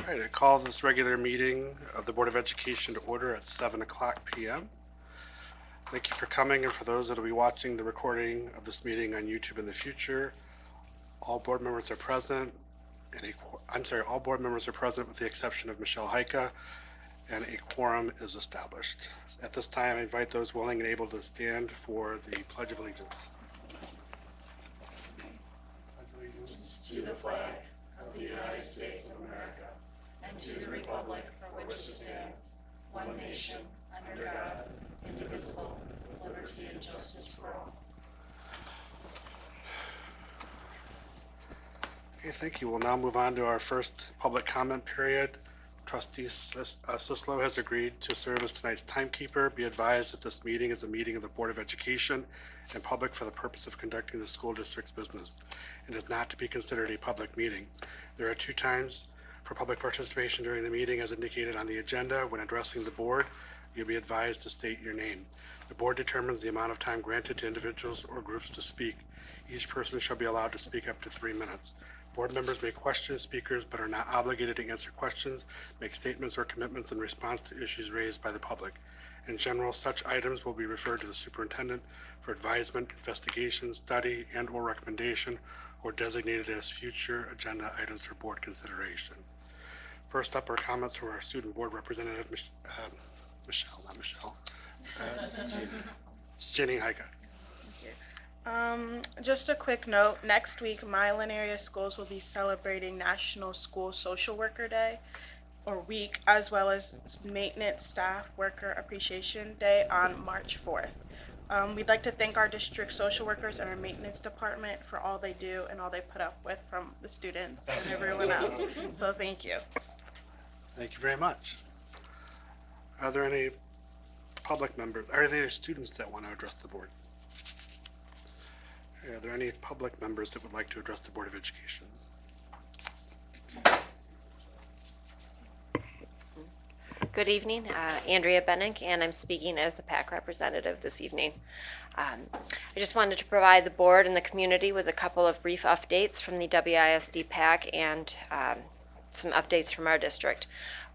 All right, I call this regular meeting of the Board of Education to order at 7 o'clock p.m. Thank you for coming, and for those that will be watching the recording of this meeting on YouTube in the future, all board members are present, all board members are present with the exception of Michelle Heika, and a quorum is established. At this time, I invite those willing and able to stand for the Pledge of Allegiance. To the flag of the United States of America and to the republic for which it stands, one nation, under God, indivisible, with liberty and justice for all. Okay, thank you. We'll now move on to our first public comment period. Trustee Sislo has agreed to serve as tonight's timekeeper. Be advised that this meeting is a meeting of the Board of Education and public for the purpose of conducting the school district's business. It is not to be considered a public meeting. There are 2 times for public participation during the meeting as indicated on the agenda. When addressing the board, you'll be advised to state your name. The board determines the amount of time granted to individuals or groups to speak. Each person shall be allowed to speak up to 3 minutes. Board members may question speakers but are not obligated to answer questions, make statements or commitments in response to issues raised by the public. In general, such items will be referred to the superintendent for advisement, investigation, study, and/or recommendation, or designated as future agenda items for board consideration. First up are comments from our student board representative, Jenny Heika. Just a quick note, next week, Milan area schools will be celebrating National School Social Worker Day, or week, as well as Maintenance Staff Worker Appreciation Day on March 4th. We'd like to thank our district social workers and our maintenance department for all they do and all they put up with from the students and everyone else. So thank you. Thank you very much. Are there any public members, are there any students that want to address the board? Are there any public members that would like to address the Board of Education? Good evening, Andrea Bennick, and I'm speaking as the PAC representative this evening. I just wanted to provide the board and the community with a couple of brief updates from the WISD PAC and some updates from our district.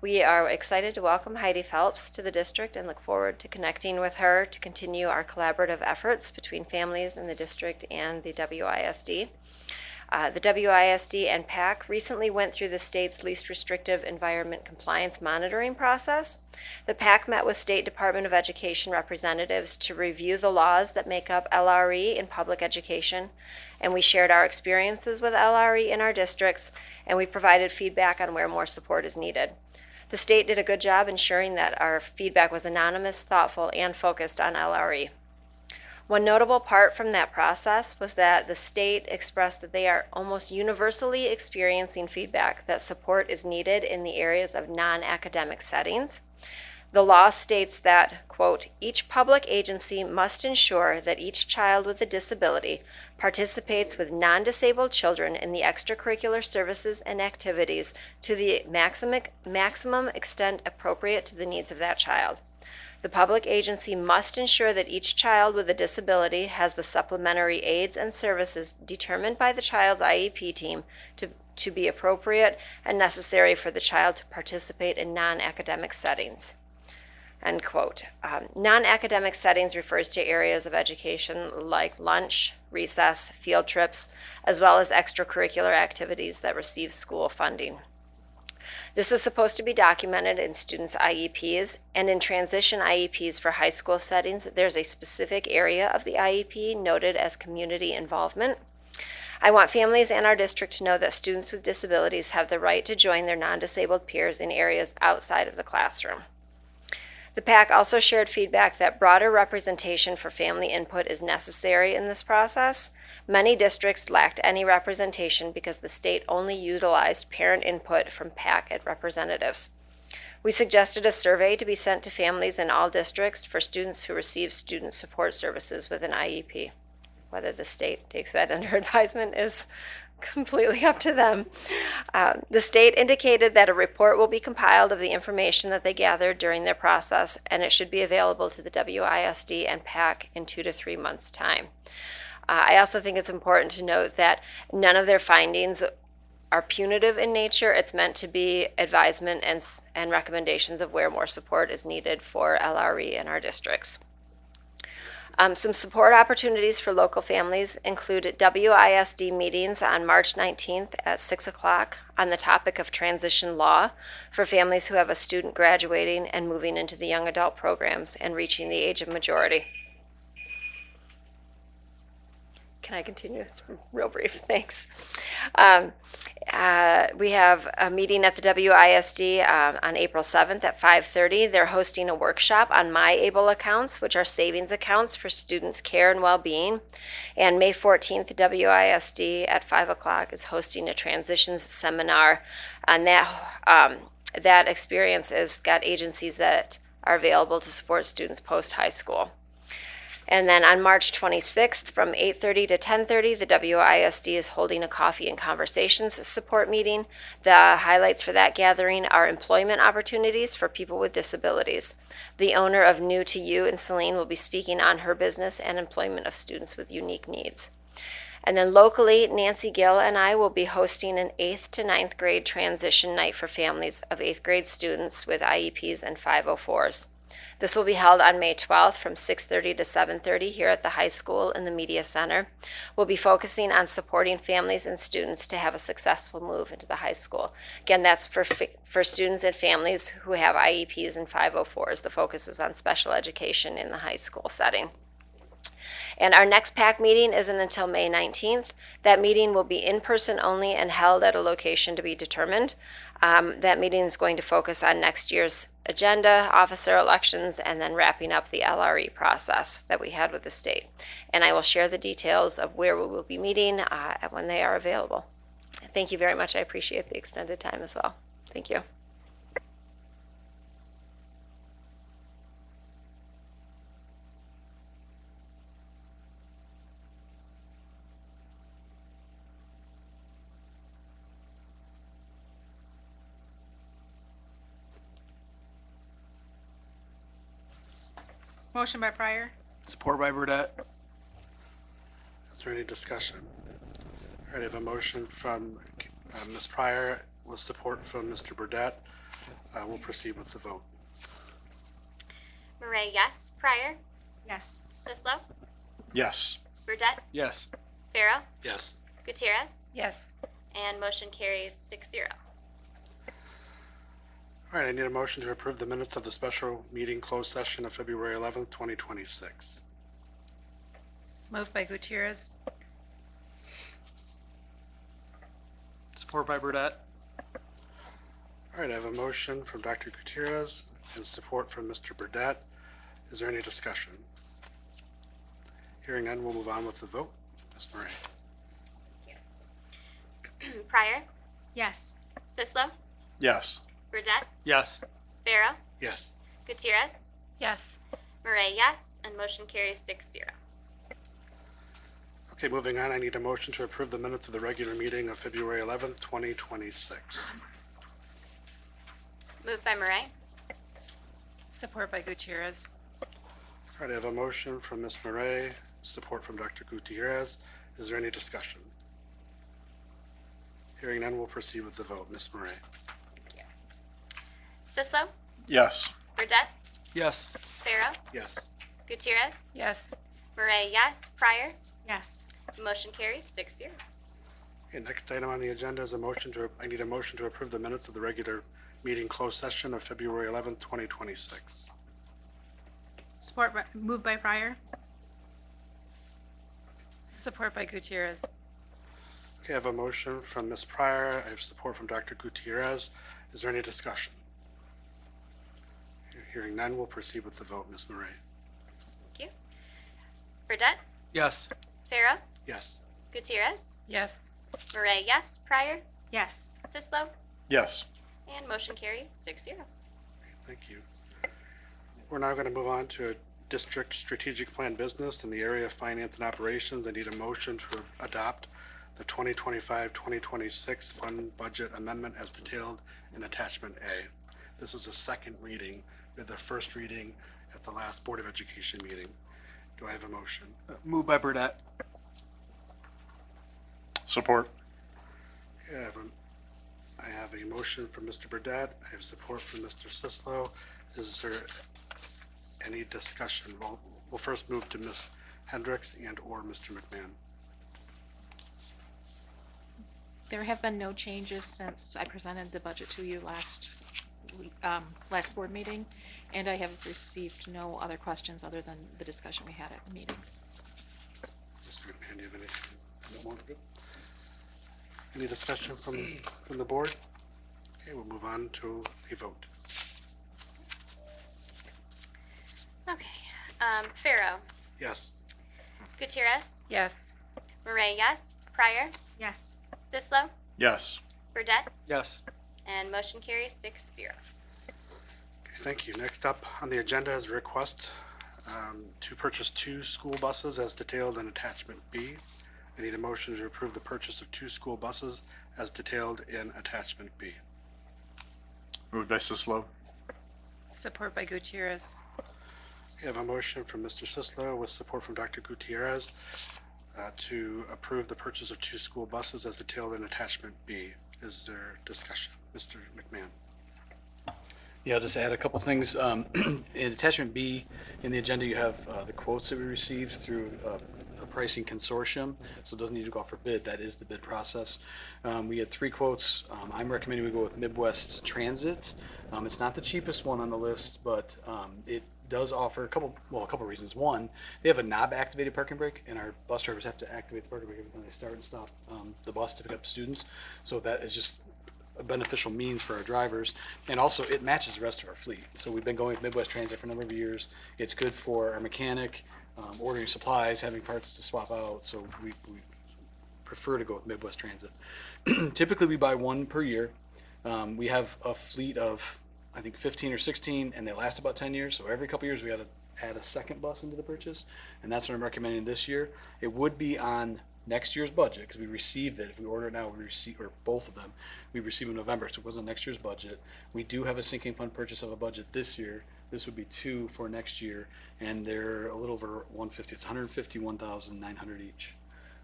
We are excited to welcome Heidi Phelps to the district and look forward to connecting with her to continue our collaborative efforts between families in the district and the WISD. The WISD and PAC recently went through the state's least restrictive environment compliance monitoring process. The PAC met with State Department of Education representatives to review the laws that make up LRE in public education, and we shared our experiences with LRE in our districts, and we provided feedback on where more support is needed. The state did a good job ensuring that our feedback was anonymous, thoughtful, and focused on LRE. One notable part from that process was that the state expressed that they are almost universally experiencing feedback that support is needed in the areas of non-academic settings. The law states that, quote, each public agency must ensure that each child with a disability participates with non-disabled children in the extracurricular services and activities to the maximum extent appropriate to the needs of that child. The public agency must ensure that each child with a disability has the supplementary aids and services determined by the child's IEP team to be appropriate and necessary for the child to participate in non-academic settings. End quote. Non-academic settings refers to areas of education like lunch, recess, field trips, as well as extracurricular activities that receive school funding. This is supposed to be documented in students' IEPs, and in transition IEPs for high school settings, there's a specific area of the IEP noted as community involvement. I want families and our district to know that students with disabilities have the right to join their non-disabled peers in areas outside of the classroom. The PAC also shared feedback that broader representation for family input is necessary in this process. Many districts lacked any representation because the state only utilized parent input from PAC representatives. We suggested a survey to be sent to families in all districts for students who receive student support services with an IEP. Whether the state takes that under advisement is completely up to them. The state indicated that a report will be compiled of the information that they gathered during their process, and it should be available to the WISD and PAC in 2 to 3 months' time. I also think it's important to note that none of their findings are punitive in nature. It's meant to be advisement and recommendations of where more support is needed for LRE in our districts. Some support opportunities for local families include WISD meetings on March 19th at 6 o'clock on the topic of transition law for families who have a student graduating and moving into the young adult programs and reaching the age of majority. Can I continue? It's real brief. Thanks. We have a meeting at the WISD on April 7th at 5:30. They're hosting a workshop on My Able accounts, which are savings accounts for students' care and well-being. And May 14th, WISD at 5 o'clock is hosting a transitions seminar. And that experience has got agencies that are available to support students post-high school. And then on March 26th, from 8:30 to 10:30, the WISD is holding a coffee and conversations support meeting. The highlights for that gathering are employment opportunities for people with disabilities. The owner of New to You in Saline will be speaking on her business and employment of students with unique needs. And then locally, Nancy Gill and I will be hosting an 8th to 9th grade transition night for families of 8th grade students with IEPs and 504s. This will be held on May 12th from 6:30 to 7:30 here at the high school in the Media Center. We'll be focusing on supporting families and students to have a successful move into the high school. Again, that's for students and families who have IEPs and 504s. The focus is on special education in the high school setting. And our next PAC meeting isn't until May 19th. That meeting will be in person only and held at a location to be determined. That meeting is going to focus on next year's agenda, officer elections, and then wrapping up the LRE process that we had with the state. And I will share the details of where we will be meeting when they are available. Thank you very much. I appreciate the extended time as well. Thank you. Motion by Pryor. Support by Burdette. Is there any discussion? All right, I have a motion from Ms. Pryor with support from Mr. Burdette. We'll proceed with the vote. Murray, yes. Pryor, Yes. Sislo, Yes. Burdette, Yes. Farrow, Yes. Gutierrez, Yes. and motion carries 6-0. All right, I need a motion to approve the minutes of the special meeting closed session of February 11th, 2026. Moved by Gutierrez. Support by Burdette. All right, I have a motion from Dr. Gutierrez and support from Mr. Burdette. Is there any discussion? Hearing none, we'll move on with the vote. Ms. Murray. Pryor, Yes. Sislo, Yes. Burdette, Yes. Farrow, Yes. Gutierrez, Yes. Murray, yes, and motion carries 6-0. Okay, moving on, I need a motion to approve the minutes of the regular meeting of February 11th, 2026. Moved by Murray, Support by Gutierrez. All right, I have a motion from Ms. Murray, support from Dr. Gutierrez. Is there any discussion? Hearing none, we'll proceed with the vote. Ms. Murray. Sislo, Yes. Burdette, Yes. Farrow, Yes. Gutierrez, Yes. Murray, yes. Pryor, Yes. motion carries 6-0. Okay, next item on the agenda is I need a motion to approve the minutes of the regular meeting closed session of February 11th, 2026. Moved by Pryor. Support by Gutierrez. Okay, I have a motion from Ms. Pryor. I have support from Dr. Gutierrez. Is there any discussion? Hearing none, we'll proceed with the vote. Ms. Murray. Thank you. Burdette, Yes. Farrow, Yes. Gutierrez, Yes. Murray, yes. Pryor, Yes. Sislo, Yes. and motion carries 6-0. Thank you. We're now going to move on to a district strategic plan business in the area of finance and operations. I need a motion to adopt the 2025-2026 fund budget amendment as detailed in attachment A. This is a second reading. We had the first reading at the last Board of Education meeting. Do I have a motion? Moved by Burdette. Support. I have a motion from Mr. Burdette. I have support from Mr. Sislo. Is there any discussion? We'll first move to Ms. Hendricks and/or Mr. McMahon. There have been no changes since I presented the budget to you last board meeting, and I have received no other questions other than the discussion we had at the meeting. Mr. McMahon, do you have anything more? Any discussion from the board? Okay, we'll move on to a vote. Okay. Pharaoh, Yes. Gutierrez, Yes. Murray, yes. Pryor, Yes. Sislo, Yes. Burdette, Yes. and motion carries 6-0. Okay, thank you. Next up on the agenda is a request to purchase 2 school buses as detailed in attachment B. I need a motion to approve the purchase of 2 school buses as detailed in attachment B. Moved by Sislo. Support by Gutierrez. We have a motion from Mr. Sislo with support from Dr. Gutierrez to approve the purchase of 2 school buses as detailed in attachment B. Is there discussion? Mr. McMahon. Yeah, I'll just add a couple things. In attachment B in the agenda, you have the quotes that we received through a pricing consortium, so it doesn't need to go out for bid. That is the bid process. We had 3 quotes. I'm recommending we go with Midwest Transit. It's not the cheapest one on the list, but it does offer a couple reasons. One, they have a knob-activated parking brake, and our bus drivers have to activate the parking brake when they start and stop the bus to pick up students. So that is just a beneficial means for our drivers, and also it matches the rest of our fleet. So we've been going with Midwest Transit for a number of years. It's good for our mechanic, ordering supplies, having parts to swap out. So we prefer to go with Midwest Transit. Typically, we buy 1 per year. We have a fleet of, I think, 15 or 16, and they last about 10 years. So every couple years, we got to add a second bus into the purchase, and that's what I'm recommending this year. It would be on next year's budget because we received it. If we order it now, we receive, or both of them, we receive in November, so it wasn't next year's budget. We do have a sinking fund purchase of a budget this year. This would be 2 for next year, and they're a little over 150. It's 151,900 each.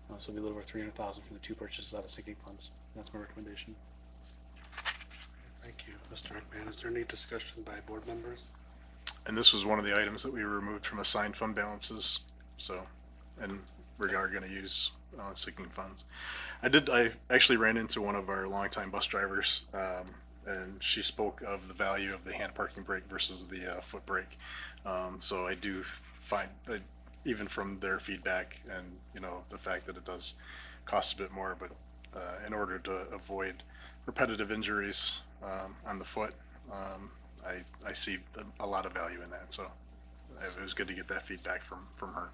So it'll be a little over 300,000 for the 2 purchases out of sinking funds. That's my recommendation. Thank you, Mr. McMahon. Is there any discussion by board members? And this was one of the items that we removed from assigned fund balances. So, and we are going to use sinking funds. I actually ran into one of our longtime bus drivers, and she spoke of the value of the hand parking brake versus the foot brake. So I do find, even from their feedback and, the fact that it does cost a bit more, but in order to avoid repetitive injuries on the foot, I see a lot of value in that. So it was good to get that feedback from her.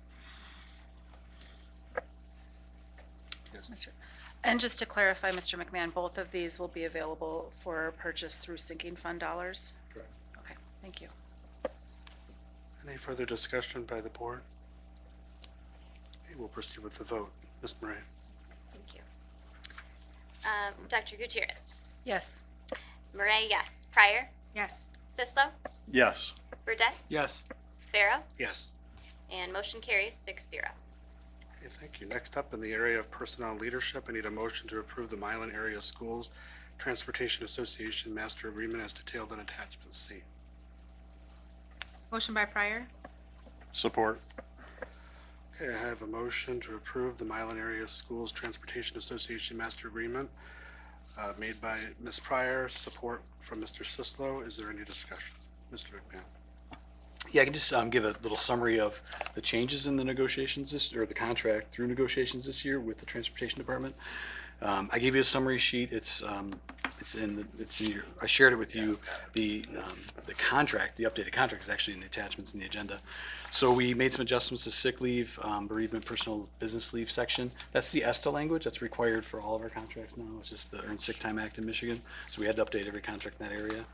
And just to clarify, Mr. McMahon, both of these will be available for purchase through sinking fund dollars? Correct. Okay, thank you. Any further discussion by the board? Okay, we'll proceed with the vote. Ms. Murray. Thank you. Dr. Gutierrez, Yes. Murray, yes. Pryor, Yes. Sislo, Yes. Burdette, Yes. Pharaoh, Yes. and motion carries 6-0. Okay, thank you. Next up, in the area of personnel leadership, I need a motion to approve the Milan Area Schools Transportation Association Master Agreement as detailed in attachment C. Motion by Pryor. Support. Okay, I have a motion to approve the Milan Area Schools Transportation Association Master Agreement made by Ms. Pryor, support from Mr. Sislo. Is there any discussion? Mr. McMahon. Yeah, I can just give a little summary of the changes in the negotiations or the contract through negotiations this year with the transportation department. I gave you a summary sheet. It's in your. I shared it with you. The contract, the updated contract, is actually in the attachments in the agenda. So we made some adjustments to sick leave, bereavement, personal business leave section. That's the ESTA language that's required for all of our contracts now. It's just the Earned Sick Time Act in Michigan. So we had to update every contract in that area.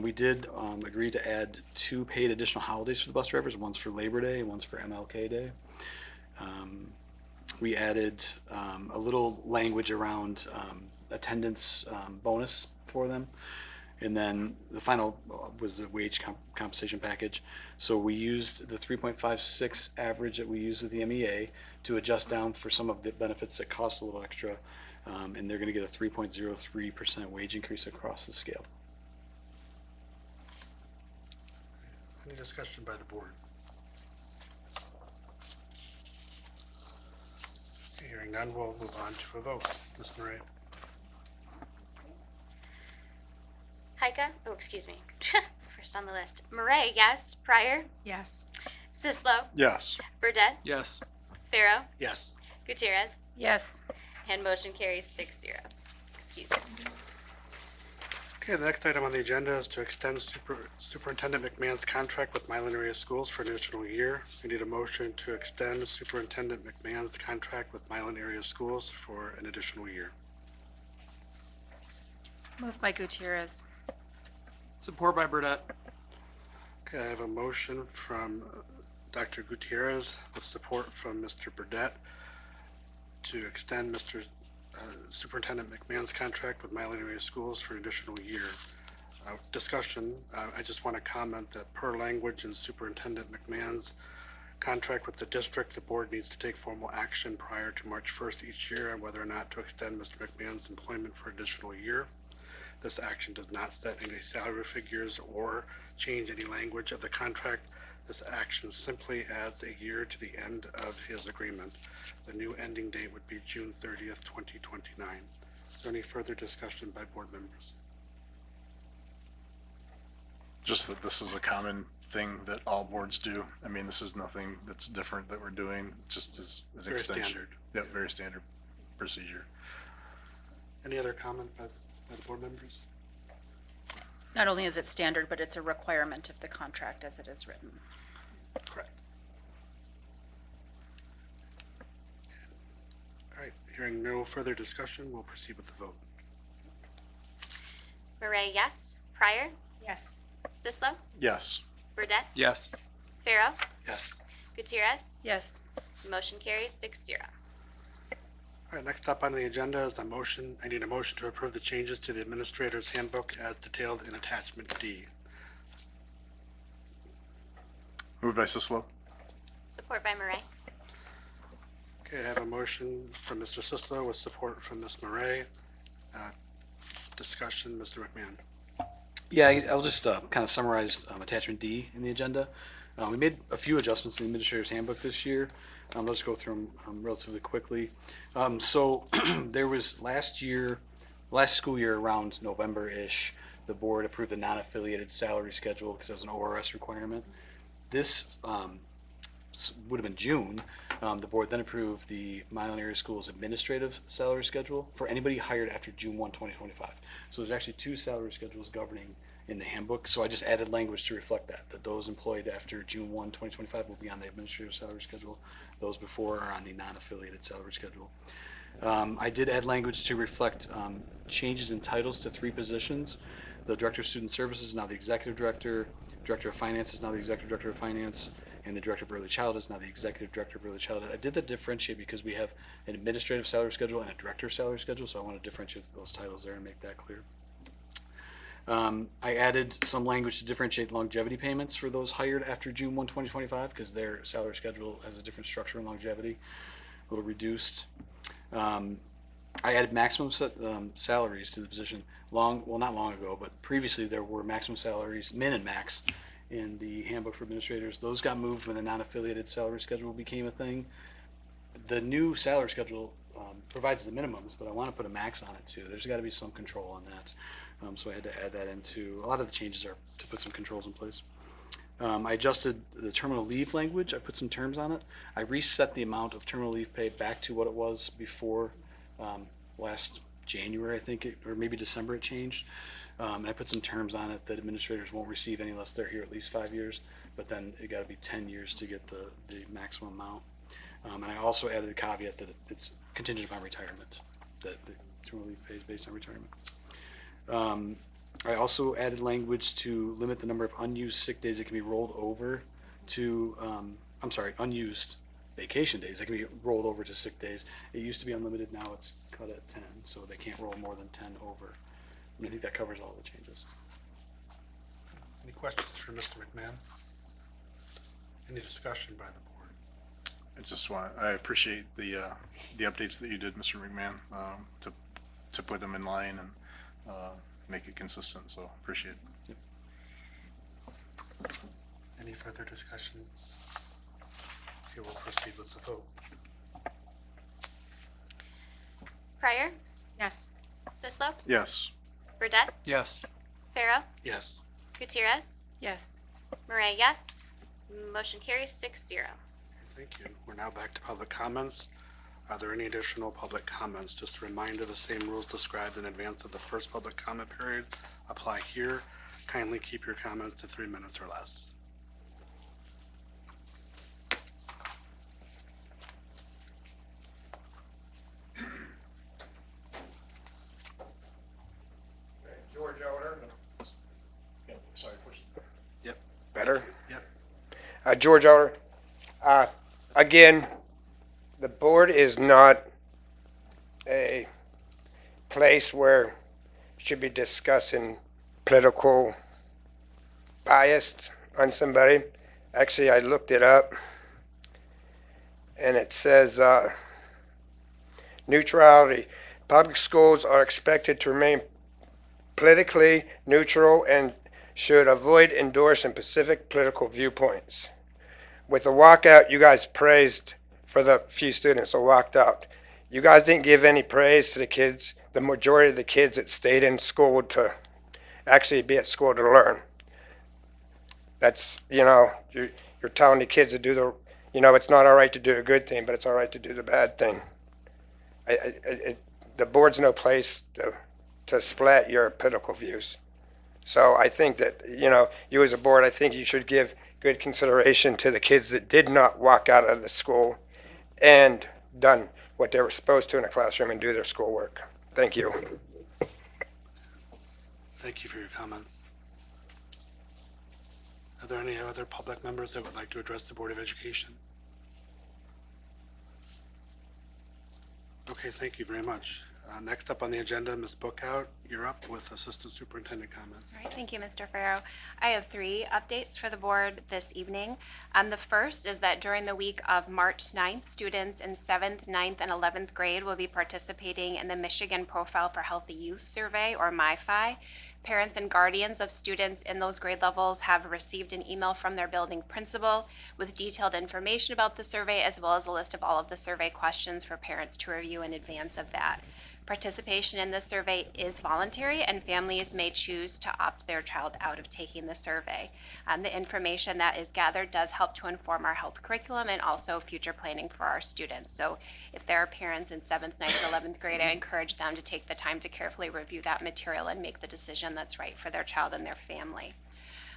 We did agree to add 2 paid additional holidays for the bus drivers. One's for Labor Day, one's for MLK Day. We added a little language around attendance bonus for them. And then the final was the wage compensation package. So we used the 3.56 average that we use with the MEA to adjust down for some of the benefits that cost a little extra. And they're going to get a 3.03% wage increase across the scale. Any discussion by the board? Hearing none, we'll move on to a vote. Ms. Murray? Excuse me. First on the list. Murray, yes. Pryor, Yes. Sislo, Yes. Burdette, Yes. Farrow, Yes. Gutierrez, Yes. and motion carries 6-0. Excuse me. Okay, the next item on the agenda is to extend Superintendent McMahon's contract with Milan Area Schools for an additional year. We need a motion to extend Superintendent McMahon's contract with Milan Area Schools for an additional year. Moved by Gutierrez. Support by Burdette. Okay, I have a motion from Dr. Gutierrez with support from Mr. Burdette to extend Mr. Superintendent McMahon's contract with Milan Area Schools for an additional year. Discussion, I just want to comment that per language in Superintendent McMahon's contract with the district, the board needs to take formal action prior to March 1st each year on whether or not to extend Mr. McMahon's employment for an additional year. This action does not set any salary figures or change any language of the contract. This action simply adds a year to the end of his agreement. The new ending date would be June 30th, 2029. Is there any further discussion by board members? Just that this is a common thing that all boards do. I mean, this is nothing that's different that we're doing, just as an Very extension. standard. Yep, very standard procedure. Any other comment by the board members? Not only is it standard, but it's a requirement of the contract as it is written. Correct. All right, hearing no further discussion, we'll proceed with the vote. Murray, yes. Pryor, Yes. Sislo, Yes. Burdette, Yes. Farrow, Yes. Gutierrez, Yes. motion carries 6-0. All right, next up on the agenda is a motion. I need a motion to approve the changes to the Administrator's Handbook as detailed in Attachment D. Moved by Sislo. Support by Murray. Okay, I have a motion from Mr. Sislo with support from Ms. Murray. Discussion, Mr. McMahon. Yeah, I'll just kind of summarize attachment D in the agenda. We made a few adjustments in the Administrator's Handbook this year. I'll just go through them relatively quickly. So there was last school year around November-ish, the board approved the non-affiliated salary schedule because it was an ORS requirement. This would have been June. The board then approved the Milan Area Schools administrative salary schedule for anybody hired after June 1, 2025. So there's actually two salary schedules governing in the handbook. So I just added language to reflect that those employed after June 1, 2025 will be on the administrative salary schedule. Those before are on the non-affiliated salary schedule. I did add language to reflect changes in titles to 3 positions. The Director of Student Services is now the Executive Director, Director of Finance is now the Executive Director of Finance, and the Director of Early Childhood is now the Executive Director of Early Childhood. I did that differentiate because we have an administrative salary schedule and a director salary schedule, so I want to differentiate those titles there and make that clear. I added some language to differentiate longevity payments for those hired after June 1, 2025, because their salary schedule has a different structure and longevity, a little reduced. I added maximum salaries to the position not long ago, but previously there were maximum salaries, min and max, in the handbook for administrators. Those got moved when the non-affiliated salary schedule became a thing. The new salary schedule provides the minimums, but I want to put a max on it too. There's got to be some control on that. So I had to add that into, a lot of the changes are to put some controls in place. I adjusted the terminal leave language. I put some terms on it. I reset the amount of terminal leave pay back to what it was before last January, I think, or maybe December it changed. And I put some terms on it that administrators won't receive any unless they're here at least 5 years, but then it got to be 10 years to get the maximum amount. And I also added the caveat that it's contingent upon retirement, that the terminal leave pay is based on retirement. I also added language to limit the number of unused sick days that can be rolled over to, unused vacation days that can be rolled over to sick days. It used to be unlimited, now it's cut at 10, so they can't roll more than 10 over. And I think that covers all the changes. Any questions for Mr. McMahon? Any discussion by the board? I appreciate the updates that you did, Mr. McMahon, to put them in line and make it consistent, so appreciate it. Any further discussion? Okay, we'll proceed with the vote. Pryor, Yes. Sislo, Yes. Burdette, Yes. Farrow, Yes. Gutierrez, Yes. Murray, yes. Motion carries 6-0. Thank you. We're now back to public comments. Are there any additional public comments? Just a reminder, the same rules described in advance of the first public comment period apply here. Kindly keep your comments to 3 minutes or less. George Elder. Sorry, push it. Yep. Better? Yep. George Elder. Again, the board is not a place where you should be discussing political bias on somebody. Actually, I looked it up, and it says neutrality. Public schools are expected to remain politically neutral and should avoid endorsing specific political viewpoints. With the walkout, you guys praised for the few students that walked out. You guys didn't give any praise to the kids, the majority of the kids that stayed in school to actually be at school to learn. That's, you're telling the kids to do it's not all right to do a good thing, but it's all right to do the bad thing. The board's no place to split your political views. So I think that, you as a board, I think you should give good consideration to the kids that did not walk out of the school and done what they were supposed to in a classroom and do their schoolwork. Thank you. Thank you for your comments. Are there any other public members that would like to address the Board of Education? Okay, thank you very much. Next up on the agenda, Ms. Bookout, you're up with Assistant Superintendent comments. All right, thank you, Mr. Farrow. I have 3 updates for the board this evening. The first is that during the week of March 9th, students in 7th, 9th, and 11th grade will be participating in the Michigan Profile for Healthy Youth Survey, or MiFi. Parents and guardians of students in those grade levels have received an email from their building principal with detailed information about the survey, as well as a list of all of the survey questions for parents to review in advance of that. Participation in this survey is voluntary, and families may choose to opt their child out of taking the survey. The information that is gathered does help to inform our health curriculum and also future planning for our students. So if there are parents in 7th, 9th, 11th grade, I encourage them to take the time to carefully review that material and make the decision that's right for their child and their family.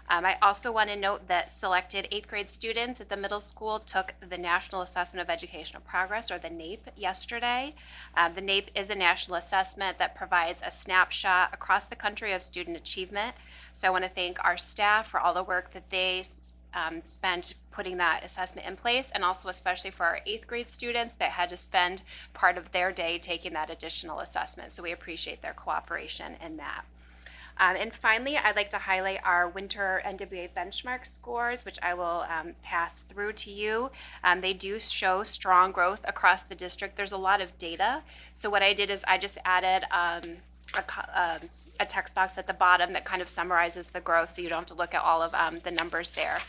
I also want to note that selected 8th grade students at the middle school took the National Assessment of Educational Progress, or the NAEP, yesterday. The NAEP is a national assessment that provides a snapshot across the country of student achievement. So I want to thank our staff for all the work that they spent putting that assessment in place, and also especially for our 8th grade students that had to spend part of their day taking that additional assessment. So we appreciate their cooperation in that. And finally, I'd like to highlight our winter NWA benchmark scores, which I will pass through to you. They do show strong growth across the district. There's a lot of data. So what I did is I just added a text box at the bottom that kind of summarizes the growth, so you don't have to look at all of the numbers there.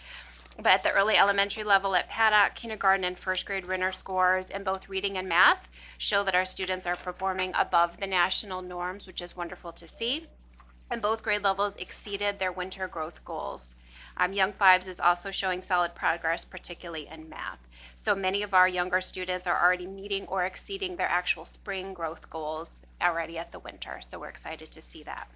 But at the early elementary level at Paddock, kindergarten and first grade winter scores in both reading and math show that our students are performing above the national norms, which is wonderful to see. And both grade levels exceeded their winter growth goals. Young Fives is also showing solid progress, particularly in math. So many of our younger students are already meeting or exceeding their actual spring growth goals already at the winter. So we're excited to see that.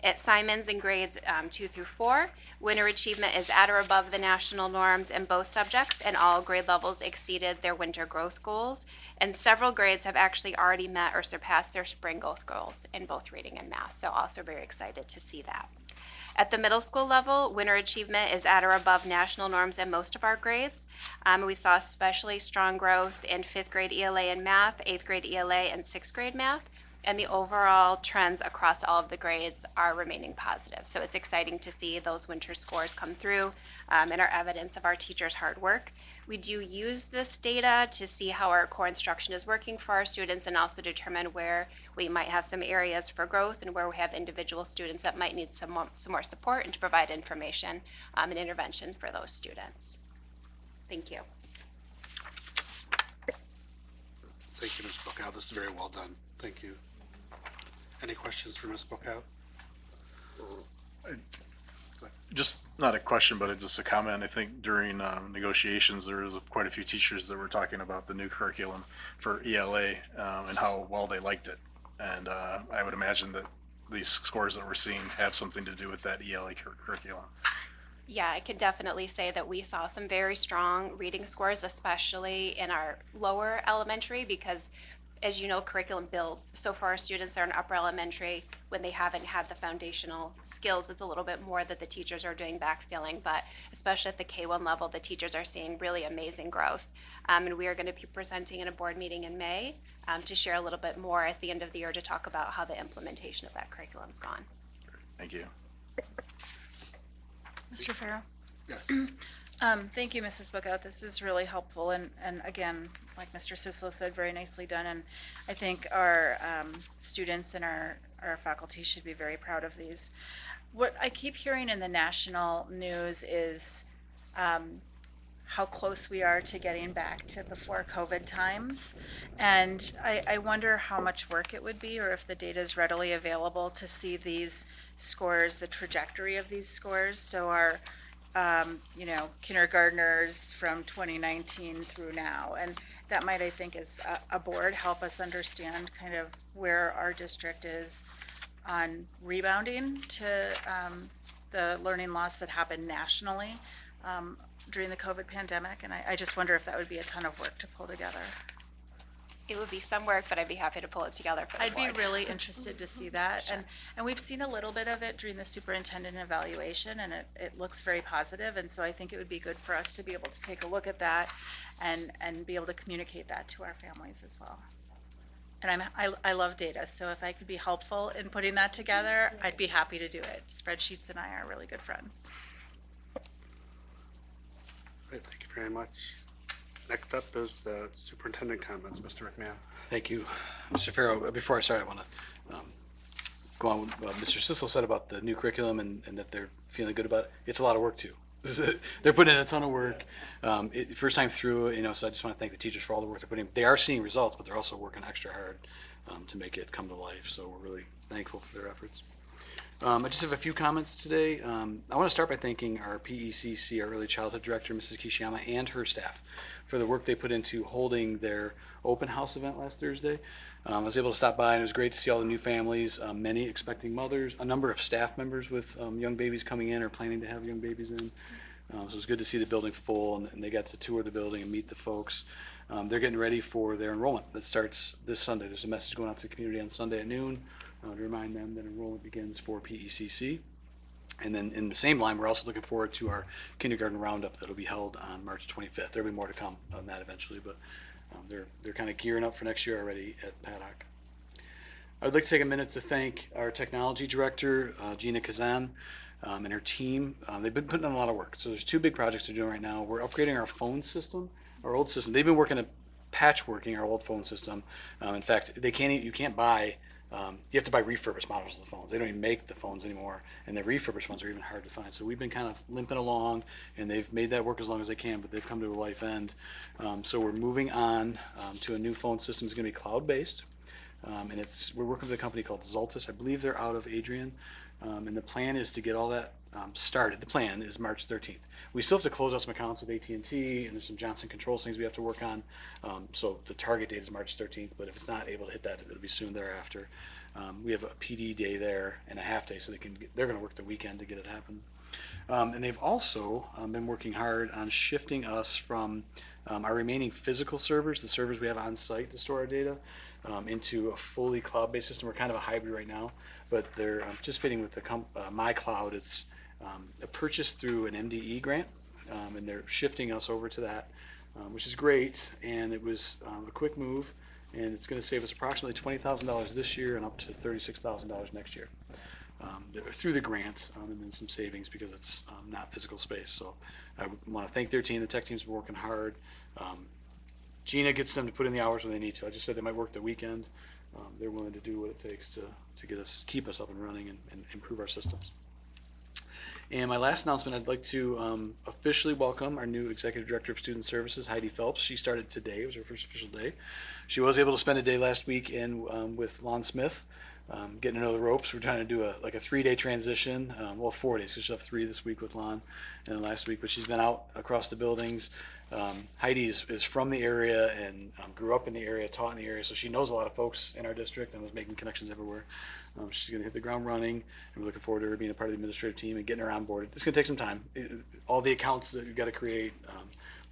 At Simons in grades 2 through 4, winter achievement is at or above the national norms in both subjects, and all grade levels exceeded their winter growth goals. And several grades have actually already met or surpassed their spring growth goals in both reading and math. So also very excited to see that. At the middle school level, winter achievement is at or above national norms in most of our grades. We saw especially strong growth in 5th grade ELA and math, 8th grade ELA, and 6th grade math. And the overall trends across all of the grades are remaining positive. So it's exciting to see those winter scores come through and are evidence of our teachers' hard work. We do use this data to see how our core instruction is working for our students and also determine where we might have some areas for growth and where we have individual students that might need some more support, and to provide information and intervention for those students. Thank you. Thank you, Ms. Bookout. This is very well done. Thank you. Any questions for Ms. Bookout? Just not a question, but just a comment. I think during negotiations, there was quite a few teachers that were talking about the new curriculum for ELA and how well they liked it. And I would imagine that these scores that we're seeing have something to do with that ELA curriculum. Yeah, I could definitely say that we saw some very strong reading scores, especially in our lower elementary, because as you know, curriculum builds. So for our students that are in upper elementary, when they haven't had the foundational skills, it's a little bit more that the teachers are doing backfilling. But especially at the K1 level, the teachers are seeing really amazing growth. And we are going to be presenting in a board meeting in May to share a little bit more at the end of the year to talk about how the implementation of that curriculum's gone. Thank you. Mr. Farrow? Yes. Thank you, Mrs. Bookout. This is really helpful, and again, like Mr. Sislo said, very nicely done, and I think our students and our faculty should be very proud of these. What I keep hearing in the national news is how close we are to getting back to before COVID times, and I wonder how much work it would be, or if the data is readily available to see these scores, the trajectory of these scores. So our kindergartners from 2019 through now. And that might, I think, as a board, help us understand kind of where our district is on rebounding to the learning loss that happened nationally during the COVID pandemic. And I just wonder if that would be a ton of work to pull together. It would be some work, but I'd be happy to pull it together for the I'd board. be really interested to see that. Sure. And we've seen a little bit of it during the superintendent evaluation, and it looks very positive. And so I think it would be good for us to be able to take a look at that and be able to communicate that to our families as well. And I love data, so if I could be helpful in putting that together, I'd be happy to do it. Spreadsheets and I are really good friends. Great, thank you very much. Next up is the superintendent comments, Mr. McMahon. Thank you, Mr. Farrow. Before I start, I want to go on with what Mr. Sissel said about the new curriculum and that they're feeling good about it. It's a lot of work too. They're putting in a ton of work. First time through, so I just want to thank the teachers for all the work they're putting in. They are seeing results, but they're also working extra hard to make it come to life. So we're really thankful for their efforts. I just have a few comments today. I want to start by thanking our PECC, our Early Childhood Director, Mrs. Kishiyama, and her staff for the work they put into holding their open house event last Thursday. I was able to stop by, and it was great to see all the new families, many expecting mothers, a number of staff members with young babies coming in or planning to have young babies in. So it was good to see the building full, and they got to tour the building and meet the folks. They're getting ready for their enrollment that starts this Sunday. There's a message going out to the community on Sunday at noon to remind them that enrollment begins for PECC. And then in the same line, we're also looking forward to our kindergarten roundup that'll be held on March 25th. There'll be more to come on that eventually, but they're kind of gearing up for next year already at Paddock. I would like to take a minute to thank our technology director, Gina Kazan, and her team. They've been putting in a lot of work. So there's two big projects they're doing right now. We're upgrading our phone system, our old system. They've been working at patchworking our old phone system. In fact, you can't buy. You have to buy refurbished models of the phones. They don't even make the phones anymore, and the refurbished ones are even hard to find. So we've been kind of limping along, and they've made that work as long as they can, but they've come to a life end. So we're moving on to a new phone system. It's going to be cloud-based, and we're working with a company called Zoltis. I believe they're out of Adrian, and the plan is to get all that started. The plan is March 13th. We still have to close out some accounts with AT&T, and there's some Johnson Controls things we have to work on. So the target date is March 13th, but if it's not able to hit that, it'll be soon thereafter. We have a PD day there and a half day, so they're going to work the weekend to get it happen. And they've also been working hard on shifting us from our remaining physical servers, the servers we have on site to store our data, into a fully cloud-based system. We're kind of a hybrid right now, but they're participating with the MyCloud. It's a purchase through an MDE grant, and they're shifting us over to that, which is great. And it was a quick move, and it's going to save us approximately $20,000 this year and up to $36,000 next year through the grant, and then some savings because it's not physical space. So I want to thank their team. The tech team's been working hard. Gina gets them to put in the hours when they need to. I just said they might work the weekend. They're willing to do what it takes to keep us up and running and improve our systems. And my last announcement, I'd like to officially welcome our new Executive Director of Student Services, Heidi Phelps. She started today. It was her first official day. She was able to spend a day last week with Lon Smith, getting to know the ropes. We're trying to do a 3-day transition. 4 days, because she'll have 3 this week with Lon and then last week. But she's been out across the buildings. Heidi is from the area and grew up in the area, taught in the area, so she knows a lot of folks in our district and was making connections everywhere. She's going to hit the ground running, and we're looking forward to her being a part of the administrative team and getting her on board. It's going to take some time. All the accounts that we've got to create,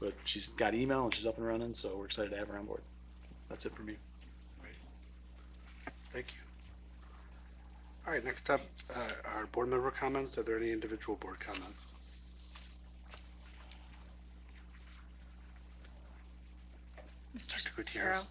but she's got email and she's up and running, so we're excited to have her on board. That's it for me. Thank you. All right, next up, our board member comments. Are there any individual board comments? Mr. Gutierrez.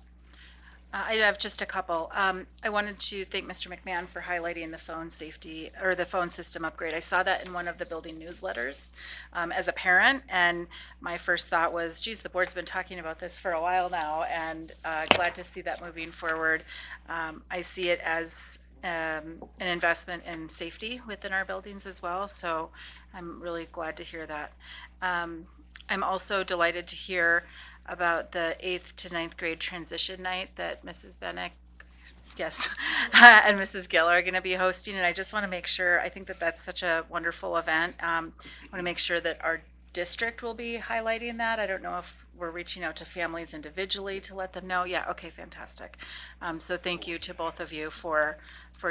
I have just a couple. I wanted to thank Mr. McMahon for highlighting the phone safety or the phone system upgrade. I saw that in one of the building newsletters as a parent, and my first thought was, geez, the board's been talking about this for a while now, and glad to see that moving forward. I see it as an investment in safety within our buildings as well, so I'm really glad to hear that. I'm also delighted to hear about the 8th to 9th grade transition night that Mrs. Bennick, yes, and Mrs. Gill are going to be hosting. And I just want to make sure, I think that that's such a wonderful event. I want to make sure that our district will be highlighting that. I don't know if we're reaching out to families individually to let them know. Yeah, okay, fantastic. So thank you to both of you for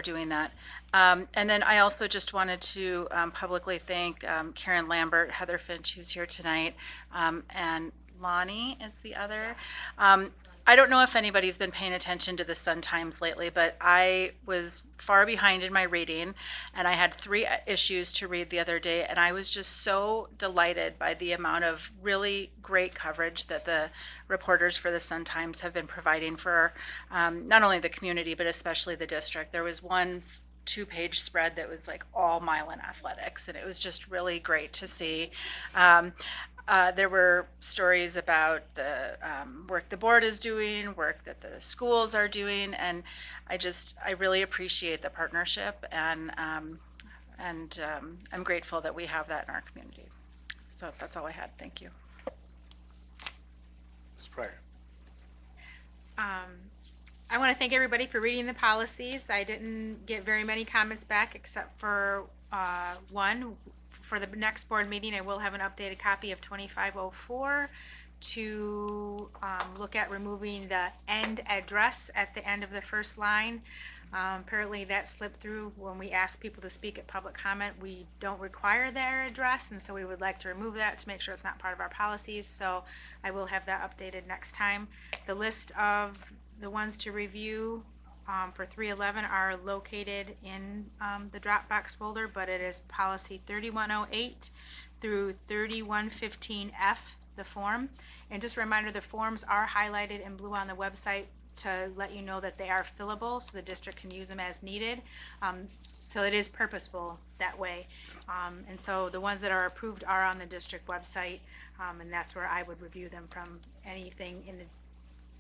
doing that. And then I also just wanted to publicly thank Karen Lambert, Heather Finch, who's here tonight, and Lonnie is the other. I don't know if anybody's been paying attention to the Sun Times lately, but I was far behind in my reading, and I had 3 issues to read the other day, and I was just so delighted by the amount of really great coverage that the reporters for the Sun Times have been providing for not only the community, but especially the district. There was one 2-page spread that was like all Milan athletics, and it was just really great to see. There were stories about the work the board is doing, work that the schools are doing, and I really appreciate the partnership, and I'm grateful that we have that in our community. So that's all I had. Thank you. Ms. Pryor. I want to thank everybody for reading the policies. I didn't get very many comments back except for one. For the next board meeting, I will have an updated copy of 2504 to look at removing the end address at the end of the first line. Apparently that slipped through when we asked people to speak at public comment. We don't require their address, and so we would like to remove that to make sure it's not part of our policies. So I will have that updated next time. The list of the ones to review for 311 are located in the Dropbox folder, but it is policy 3108 through 3115F, the form. And just a reminder, the forms are highlighted in blue on the website to let you know that they are fillable, so the district can use them as needed. So it is purposeful that way. And so the ones that are approved are on the district website, and that's where I would review them from. Anything in the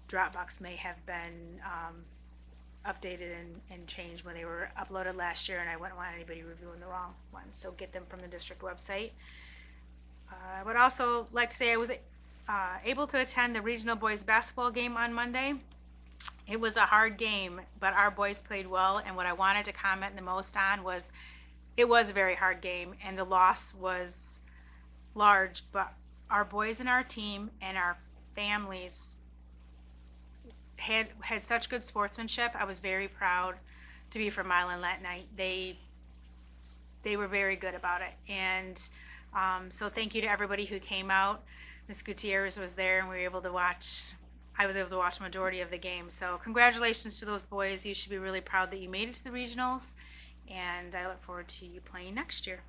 Dropbox may have been updated and changed when they were uploaded last year, and I wouldn't want anybody reviewing the wrong ones, so get them from the district website. I would also like to say I was able to attend the regional boys basketball game on Monday. It was a hard game, but our boys played well, and what I wanted to comment the most on was it was a very hard game, and the loss was large, but our boys and our team and our families had such good sportsmanship. I was very proud to be from Milan that night. They were very good about it, and so thank you to everybody who came out. Ms. Gutierrez was there, and we were able to watch. I was able to watch a majority of the game. So congratulations to those boys. You should be really proud that you made it to the regionals, and I look forward to you playing next year.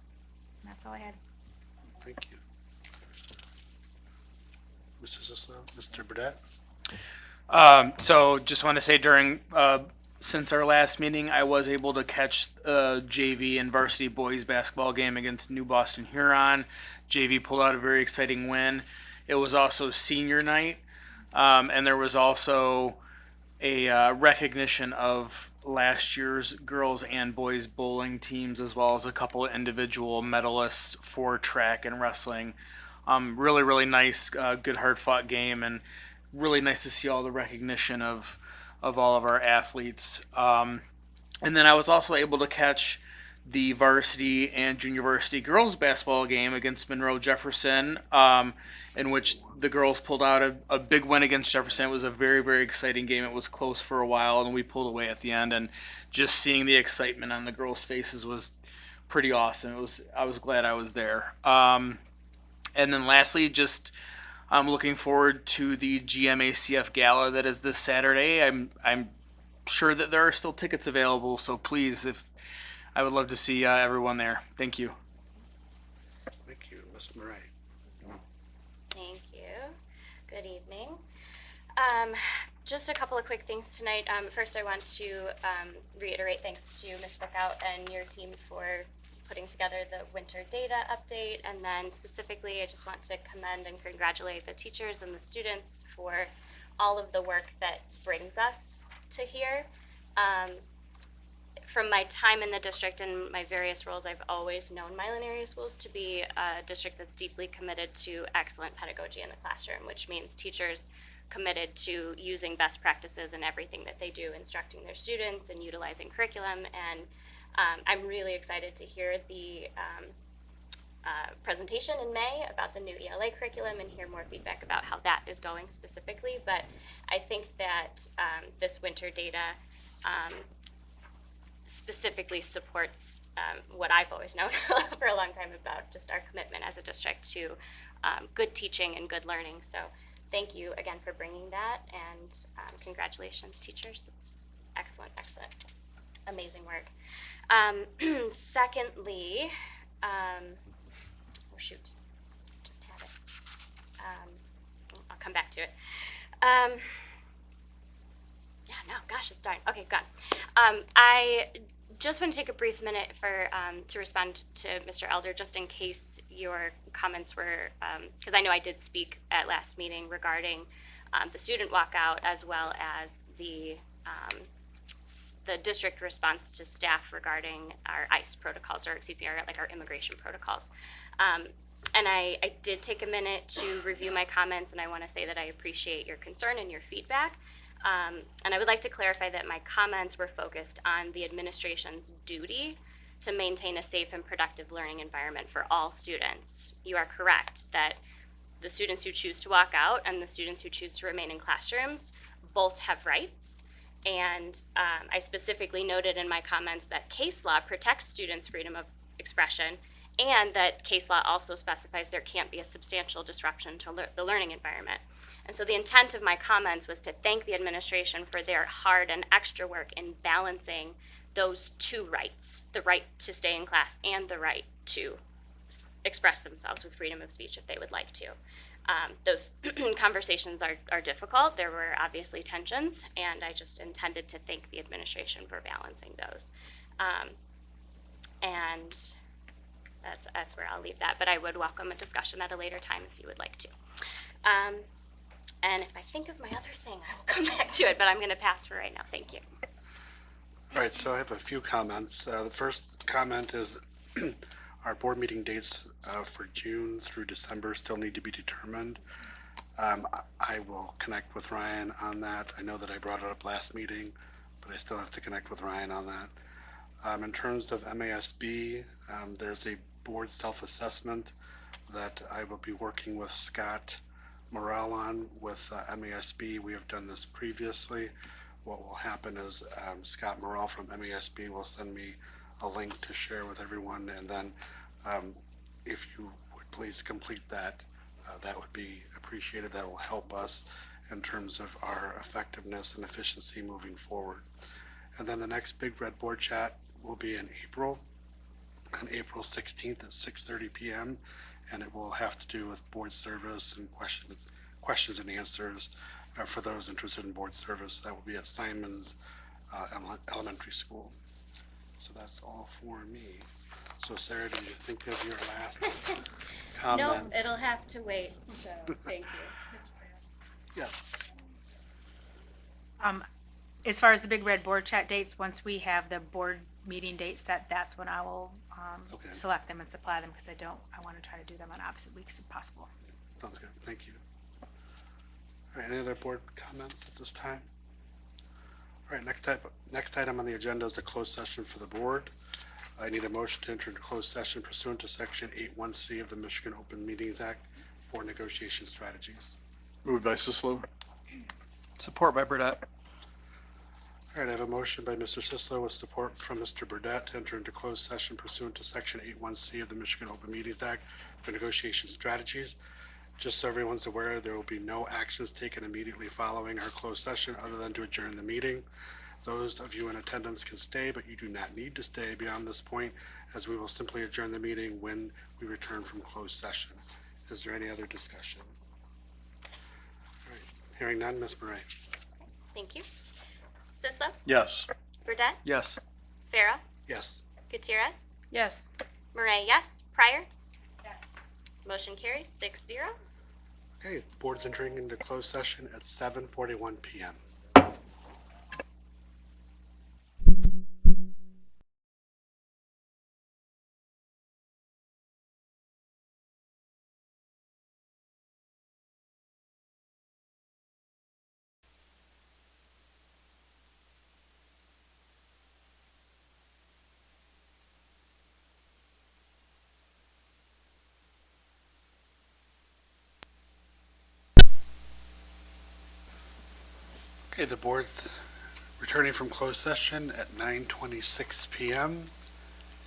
That's all I had. Thank you. Mrs. Islo, Mr. Burdette. So just want to say since our last meeting, I was able to catch JV and varsity boys basketball game against New Boston Huron. JV pulled out a very exciting win. It was also senior night, and there was also a recognition of last year's girls and boys bowling teams, as well as a couple of individual medalists for track and wrestling. Really, really nice, good, hard fought game, and really nice to see all the recognition of all of our athletes. And then I was also able to catch the varsity and junior varsity girls basketball game against Monroe Jefferson, in which the girls pulled out a big win against Jefferson. It was a very, very exciting game. It was close for a while, and we pulled away at the end. And just seeing the excitement on the girls' faces was pretty awesome. I was glad I was there. And then lastly, just I'm looking forward to the GMACF Gala that is this Saturday. I'm sure that there are still tickets available, so please, if I would love to see everyone there. Thank you. Thank you, Ms. Murray. Thank you. Good evening. Just a couple of quick things tonight. First, I want to reiterate thanks to Ms. Bookout and your team for putting together the winter data update. And then specifically, I just want to commend and congratulate the teachers and the students for all of the work that brings us to here. From my time in the district and my various roles, I've always known Milan Area Schools to be a district that's deeply committed to excellent pedagogy in the classroom, which means teachers committed to using best practices in everything that they do, instructing their students and utilizing curriculum. And I'm really excited to hear the presentation in May about the new ELA curriculum and hear more feedback about how that is going specifically. But I think that this winter data specifically supports what I've always known for a long time about just our commitment as a district to good teaching and good learning. So thank you again for bringing that, and congratulations, teachers. It's excellent, excellent, amazing work. Secondly, oh shoot, just had it. I'll come back to it. Yeah, no, gosh, it's darn. Okay, gone. I just want to take a brief minute for to respond to Mr. Elder, just in case your comments were, because I know I did speak at last meeting regarding the student walkout as well as the district response to staff regarding our ICE protocols, or excuse me, our immigration protocols. And I did take a minute to review my comments, and I want to say that I appreciate your concern and your feedback. And I would like to clarify that my comments were focused on the administration's duty to maintain a safe and productive learning environment for all students. You are correct that the students who choose to walk out and the students who choose to remain in classrooms both have rights. And I specifically noted in my comments that case law protects students' freedom of expression, and that case law also specifies there can't be a substantial disruption to the learning environment. And so the intent of my comments was to thank the administration for their hard and extra work in balancing those two rights, the right to stay in class and the right to express themselves with freedom of speech if they would like to. Those conversations are difficult. There were obviously tensions, and I just intended to thank the administration for balancing those. And that's where I'll leave that, but I would welcome a discussion at a later time if you would like to. And if I think of my other thing, I will come back to it, but I'm going to pass for right now. Thank you. All right, so I have a few comments. The first comment is our board meeting dates for June through December still need to be determined. I will connect with Ryan on that. I know that I brought it up last meeting, but I still have to connect with Ryan on that. In terms of MASB, there's a board self-assessment that I will be working with Scott Morrell on with MASB. We have done this previously. What will happen is Scott Morrell from MASB will send me a link to share with everyone, and then if you would please complete that, that would be appreciated. That will help us in terms of our effectiveness and efficiency moving forward. And then the next Big Red Board Chat will be in April, on April 16th at 6:30 p.m. and it will have to do with board service and questions and answers. for those interested in board service. That will be at Simon's Elementary School. So that's all for me. So Sarah, did you think of your last No, comment? it'll have to wait, so thank you. Yes. As far as the big red board chat dates, once we have the board meeting date set, that's when I will Okay. select them and supply them, because I want to try to do them on opposite weeks if possible. Sounds good. Thank you. All right, any other board comments at this time? All right, next item on the agenda is a closed session for the board. I need a motion to enter into closed session pursuant to Section 81C of the Michigan Open Meetings Act for negotiation strategies. Moved by Sislo, Support by Burdette. All right, I have a motion by Mr. Sislo with support from Mr. Burdette to enter into closed session pursuant to Section 81C of the Michigan Open Meetings Act for negotiation strategies. Just so everyone's aware, there will be no actions taken immediately following our closed session other than to adjourn the meeting. Those of you in attendance can stay, but you do not need to stay beyond this point, as we will simply adjourn the meeting when we return from closed session. Is there any other discussion? All right, hearing none, Ms. Murray. Thank you. Sislo, yes. Burdette, Yes. Farah, Yes. Gutierrez, Yes. Murray, yes. Pryor, Yes. motion carries 6-0. Okay, the board's entering into closed session at 7:41 p.m. Okay, the board's returning from closed session at 9:26 p.m.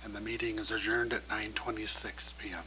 and the meeting is adjourned at 9:26 p.m.